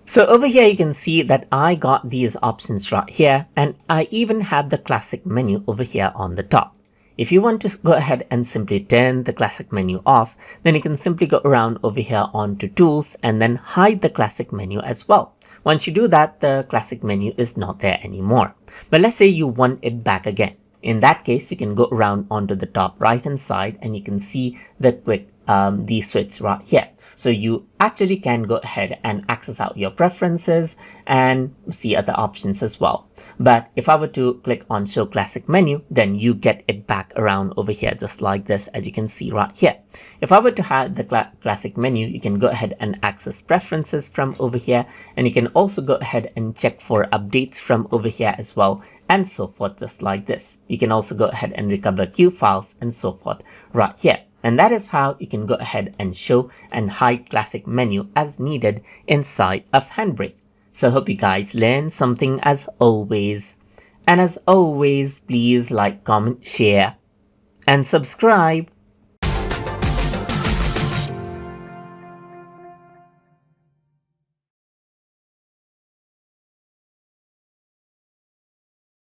So over here, you can see that I got these options right here, and I even have the classic menu over here on the top. If you want to go ahead and simply turn the classic menu off, then you can simply go around over here onto tools and then hide the classic menu as well. Once you do that, the classic menu is not there anymore. But let's say you want it back again. In that case, you can go around onto the top right hand side and you can see the the switch right here. So you actually can go ahead and access out your preferences and see other options as well. But if I were to click on show classic menu, then you get it back around over here just like this, as you can see right here. If I were to have the classic menu, you can go ahead and access preferences from over here, and you can also go ahead and check for updates from over here as well, and so forth, just like this. You can also go ahead and recover queue files and so forth right here. And that is how you can go ahead and show and hide classic menu as needed inside of Handbrake. So hope you guys learned something as always. And as always, please like, comment, share, and subscribe.